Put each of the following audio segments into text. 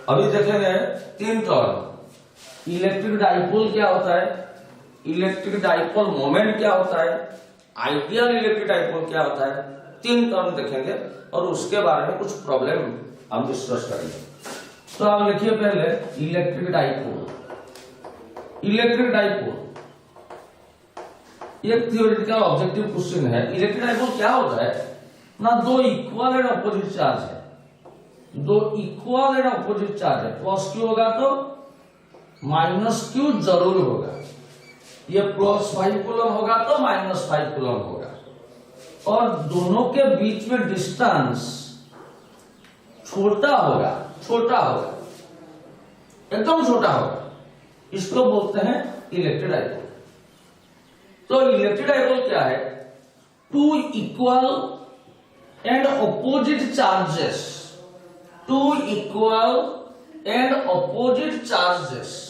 अभी देखेंगे 3 term. Electric dipole क्या होता है, इलेक्ट्रिक डाइपोल मोमेंट क्या होता है, आइडियल इलेक्ट्रिक डाइपोल क्या होता है, 3 टर्म देखेंगे और उसके बारे में कुछ प्रॉब्लम हम डिस्कस करेंगे। तो आप लिखिए पहले इलेक्ट्रिक डाइपोल। इलेक्ट्रिक डाइपोल एक थियोरेटिकल ऑब्जेक्टिव क्वेश्चन है। इलेक्ट्रिक डाइपोल क्या होता है ना, 2 इक्वल एंड अपोजिट चार्ज है, 2 इक्वल एंड अपोजिट चार्ज है। प्लस क्यू होगा तो माइनस क्यू जरूर होगा, ये प्लस 5 कूलम होगा तो माइनस 5 कूलम होगा, और दोनों के बीच में डिस्टेंस छोटा होगा, छोटा होगा, एकदम छोटा होगा। इसको बोलते हैं इलेक्ट्रिक डाइपोल। तो इलेक्ट्रिक डाइपोल क्या है, 2 equal and opposite charges, 2 equal and opposite charges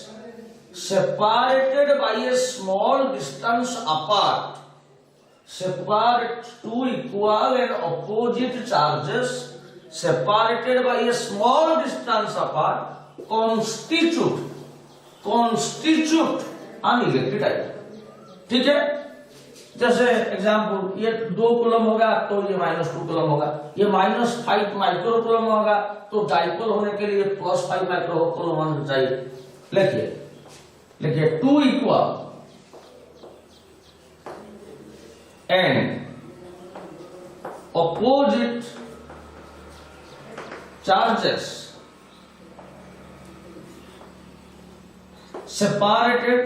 separated by a small distance apart, separate 2 equal and opposite charges separated by a small distance apart constitute an electric dipole. ठीक है, जैसे example ये 2 coulomb होगा तो ये -2 coulomb होगा, ये -5 micro coulomb होगा तो डाइपोल होने के लिए +5 माइक्रो कूलम होना चाहिए। लिखिए 2 equal and opposite charges separated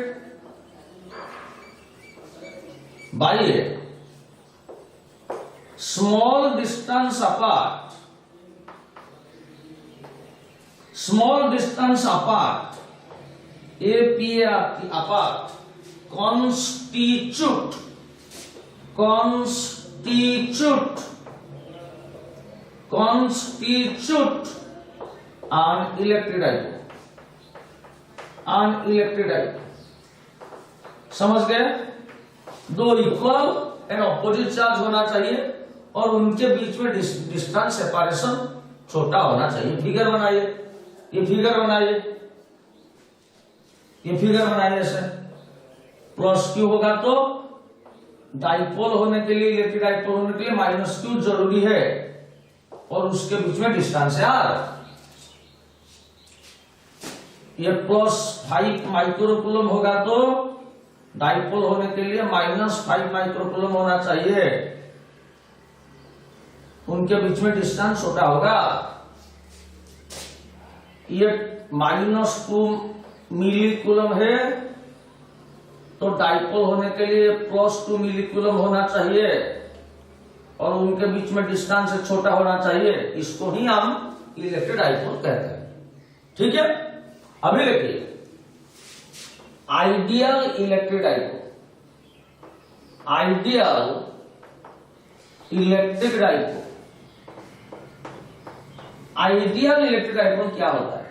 by a small distance apart, small distance apart, apart constitute an electric dipole, an electric dipole. समझ गए? 2 इक्वल एंड ऑपोजिट चार्ज होना चाहिए और उनके बीच में डिस्टेंस सेपरेशन छोटा होना चाहिए। फिगर बनाइए, ये फिगर बनाइए, ये फिगर बनाइए। ऐसे प्लस क्यू होगा तो डाइपोल होने के लिए, इलेक्ट्रिक डाइपोल होने के लिए माइनस क्यू जरूरी है और उसके बीच में डिस्टेंस है आर। ये +5 माइक्रो कूलम होगा तो डाइपोल होने के लिए -5 माइक्रो कूलम होना चाहिए, उनके बीच में डिस्टेंस छोटा होगा। ये -2 मिली कूलम है तो डाइपोल होने के लिए +2 मिली कूलम होना चाहिए और उनके बीच में डिस्टेंस छोटा होना चाहिए। इसको ही हम इलेक्ट्रिक डाइपोल कहते हैं। ठीक है, अभी देखिए ideal electric dipole. Ideal electric dipole, ideal electric dipole क्या होता है?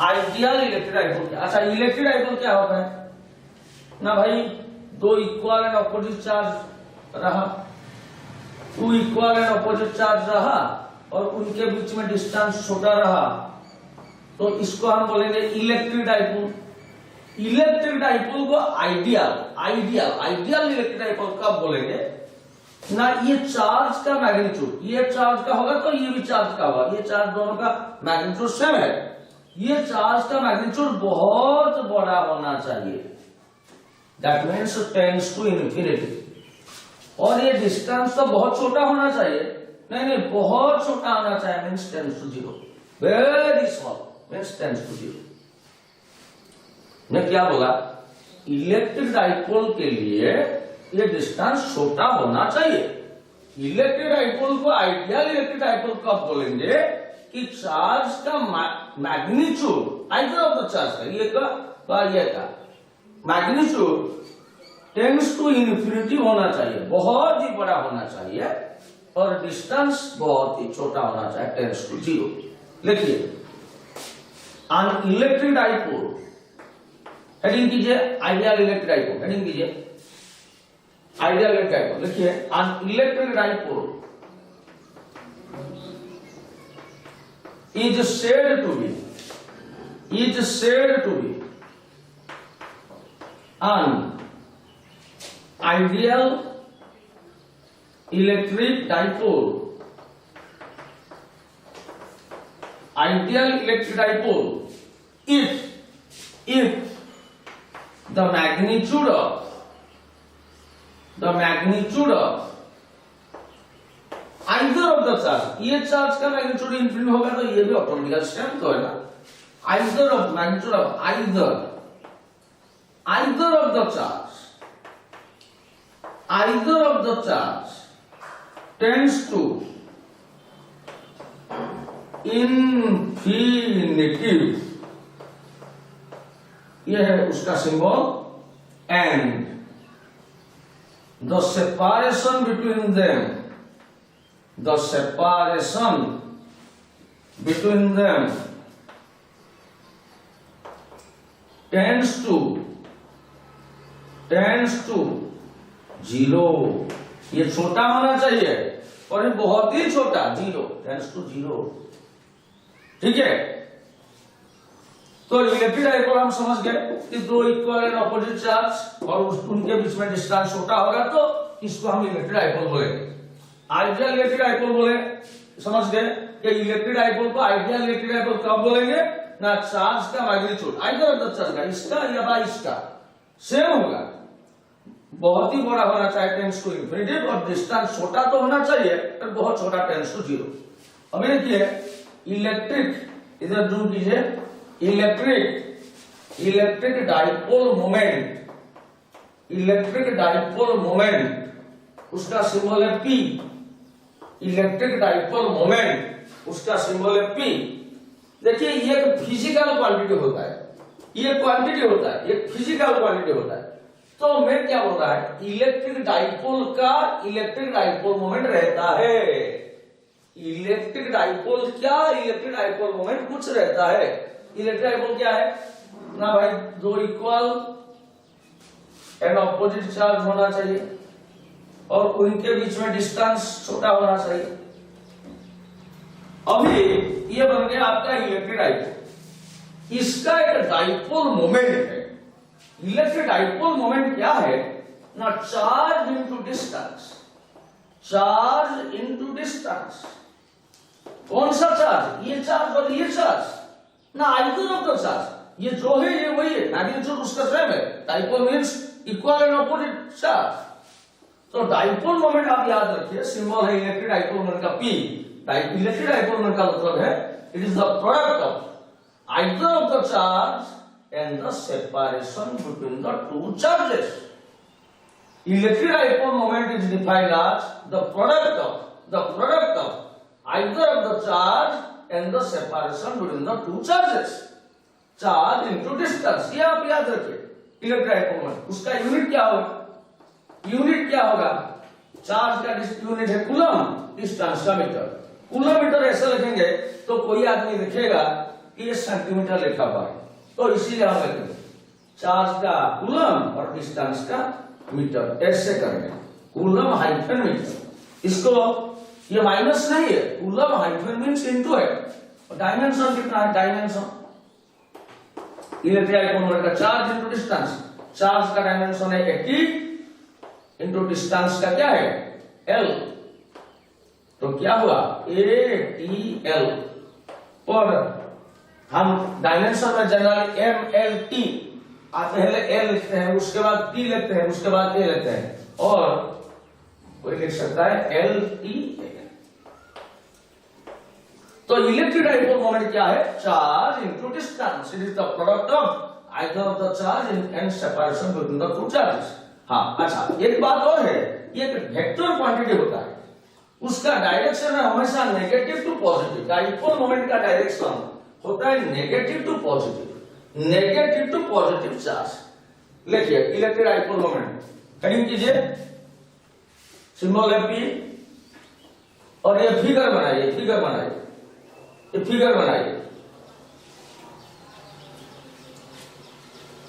आइडियल इलेक्ट्रिक डाइपोल क्या? अच्छा, इलेक्ट्रिक डाइपोल क्या होता है ना भाई, 2 इक्वल एंड अपोजिट चार्ज रहा, 2 इक्वल एंड अपोजिट चार्ज रहा और उनके बीच में डिस्टेंस छोटा रहा, तो इसको हम बोलेंगे इलेक्ट्रिक डाइपोल। इलेक्ट्रिक डाइपोल को आइडियल इलेक्ट्रिक डाइपोल कब बोलेंगे ना, ये चार्ज का मैग्नीट्यूड, ये चार्ज का होगा तो ये भी चार्ज का होगा, ये चार्ज दोनों का मैग्नीट्यूड सेम है, ये चार्ज का मैग्नीट्यूड बहुत बड़ा होना चाहिए, that means tends to infinity, और ये डिस्टेंस तो बहुत छोटा होना चाहिए, नहीं बहुत छोटा होना चाहिए, means tends to 0, very small means tends to 0। मैं क्या बोला, इलेक्ट्रिक डाइपोल के लिए ये डिस्टेंस छोटा होना चाहिए। इलेक्ट्रिक डाइपोल को आइडियल इलेक्ट्रिक डाइपोल कब बोलेंगे कि चार्ज का magnitude, ideal of the charge का, ये का मैग्नीट्यूड टेंड्स टू इन्फिनिटी होना चाहिए, बहुत ही बड़ा होना चाहिए, और डिस्टेंस बहुत ही छोटा होना चाहिए, टेंड्स टू 0। लिखिए एन इलेक्ट्रिक डाइपोल, हेडिंग कीजिए आइडियल इलेक्ट्रिक डाइपोल, हेडिंग कीजिए आइडियल इलेक्ट्रिक डाइपोल। लिखिए an electric dipole is said to be an ideal electric dipole. Ideal electric dipole if the magnitude of either of the charge, ये charge का magnitude infinite होगा तो ये भी automatically strength तो है ना, either of magnitude of either of the charge tends to infinitive, ये है उसका symbol, and the separation between them tends to zero. ये छोटा होना चाहिए और ये बहुत ही छोटा, जीरो, टेंड्स टू जीरो। ठीक है, तो इलेक्ट्रिक डाइपोल हम समझ गए कि दो इक्वल एंड अपोजिट चार्ज और उनके बीच में डिस्टेंस छोटा होगा तो इसको हम इलेक्ट्रिक डाइपोल बोलेंगे। आइडियल इलेक्ट्रिक डाइपोल बोले, समझ गए कि इलेक्ट्रिक डाइपोल को आइडियल इलेक्ट्रिक डाइपोल कब बोलेंगे ना, चार्ज का magnitude either of the charge का, इसका या बाई इसका सेम होगा, बहुत ही बड़ा होना चाहिए टेंड्स टू इंफिनिटी, और डिस्टेंस छोटा तो होना चाहिए पर बहुत छोटा टेंड्स टू जीरो। अभी देखिए इलेक्ट्रिक, इधर जूम कीजिए, इलेक्ट्रिक डाइपोल मोमेंट, उसका सिंबल है P। इलेक्ट्रिक डाइपोल मोमेंट उसका सिंबल है P। देखिए ये एक फिजिकल क्वांटिटी होता है, ये क्वांटिटी होता है, ये फिजिकल क्वांटिटी होता है। तो मैं क्या बोल रहा है, इलेक्ट्रिक डाइपोल का इलेक्ट्रिक डाइपोल मोमेंट रहता है। इलेक्ट्रिक डाइपोल मोमेंट कुछ रहता है। इलेक्ट्रिक डाइपोल क्या है ना भाई, दो इक्वल एंड ऑपोजिट चार्ज होना चाहिए और उनके बीच में डिस्टेंस छोटा होना चाहिए। अभी ये बन गया आपका इलेक्ट्रिक डाइपोल, इसका एक डाइपोल मोमेंट है। इलेक्ट्रिक डाइपोल मोमेंट क्या है ना, चार्ज इनटू डिस्टेंस। कौन सा चार्ज, ये चार्ज और ये चार्ज ना, आइदर ऑफ द चार्ज, ये जो है ये वही है, मैग्नीट्यूड उसका सेम है। Dipole means equal and opposite charge. तो डाइपोल मोमेंट आप याद रखिए, सिंबल है इलेक्ट्रिक डाइपोल मोमेंट का P। इलेक्ट्रिक डाइपोल मोमेंट का मतलब है it is the product of either of the charge and the separation between the two charges. Electric dipole moment is defined as the product of either of the charge and the separation between the two charges. Charge into distance, ये आप याद रखिए। Electric dipole moment उसका unit क्या होगा, charge का unit है coulomb, distance का मीटर। कूलोमीटर ऐसा लिखेंगे तो कोई आदमी लिखेगा कि ये सेंटीमीटर लिखा हुआ है, तो इसीलिए हम लिखेंगे चार्ज का कूलम और डिस्टेंस का मीटर, ऐसे करेंगे कूलम हाइफन मीटर। इसको ये माइनस नहीं है, कूलम हाइफन मींस इनटू है। डायमेंशन कितना है, डायमेंशन इलेक्ट्रिक डाइपोल मोमेंट का चार्ज इनटू डिस्टेंस, चार्ज का डायमेंशन है 80 इनटू डिस्टेंस का क्या है L, तो क्या हुआ ATL। पर हम डायमेंशन में जनरल MLT, आप पहले L लिखते हैं, उसके बाद T लिखते हैं, उसके बाद A लिखते हैं, और कोई लिख सकता है LT। तो इलेक्ट्रिक डाइपोल मोमेंट क्या है, charge into distance, it is the product of either of the charge and separation between the two charges. हाँ अच्छा, एक बात और है, ये एक वेक्टर क्वांटिटी होता है, उसका डायरेक्शन है हमेशा negative to positive. Dipole moment का डायरेक्शन होता है नेगेटिव टू पॉजिटिव चार्ज। लिखिए इलेक्ट्रिक डाइपोल मोमेंट, कहीं कीजिए, सिंबल है P, और ये फिगर बनाइए,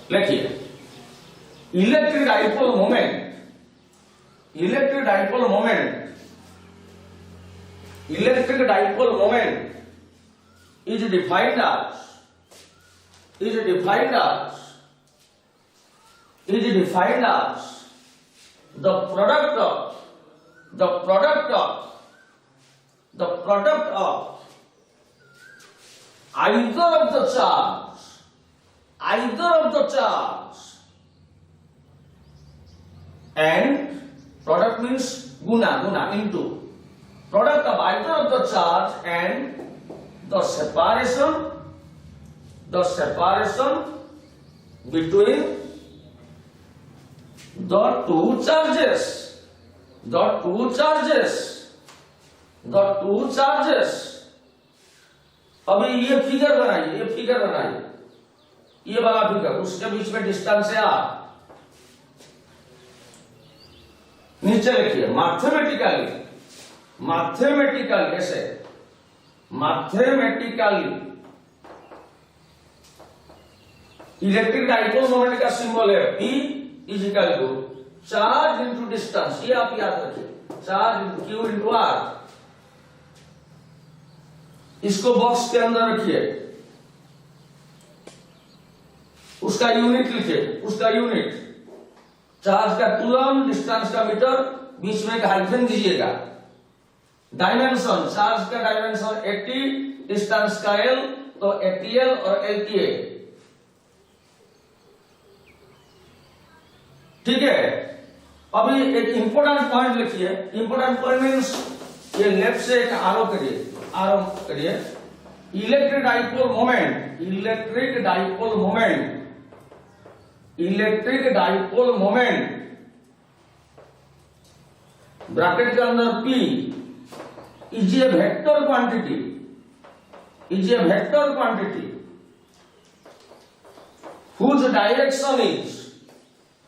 लिखिए electric dipole moment is defined as the product of either of the charge and product means guna into product of either of the charge and the separation between the two charges. अभी ये figure बनाइए, ये वाला figure, उसके बीच में distance है are. नीचे लिखिए मैथमेटिकली ऐसे इलेक्ट्रिक डाइपोल मोमेंट का सिंबल है P is equal to charge into distance. ये आप याद रखिए, charge into Q into R। इसको बॉक्स के अंदर रखिए, उसका यूनिट लिखिए, चार्ज का कूलम, डिस्टेंस का मीटर, बीच में एक हाइफन दीजिएगा। डायमेंशन, चार्ज का डायमेंशन 80, डिस्टेंस का L, तो 80L और LTA। ठीक है, अभी एक इंपोर्टेंट पॉइंट लिखिए। इंपोर्टेंट पॉइंट मीन्स ये लेफ्ट से एक आरो करिए। इलेक्ट्रिक डाइपोल मोमेंट ब्रैकेट के अंदर P is a vector quantity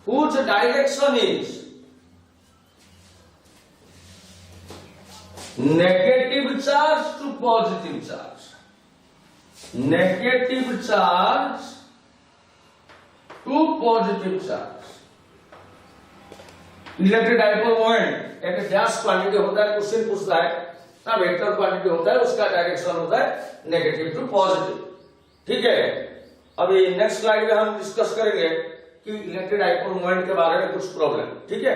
whose direction is negative charge to positive charge, electric dipole moment एक गैस क्वांटिटी होता है, क्वेश्चन पूछता है ना, वेक्टर क्वांटिटी होता है, उसका डायरेक्शन होता है नेगेटिव टू पॉजिटिव। ठीक है, अभी नेक्स्ट स्लाइड में हम डिस्कस करेंगे कि इलेक्ट्रिक डाइपोल मोमेंट के बारे में कुछ प्रॉब्लम। ठीक है।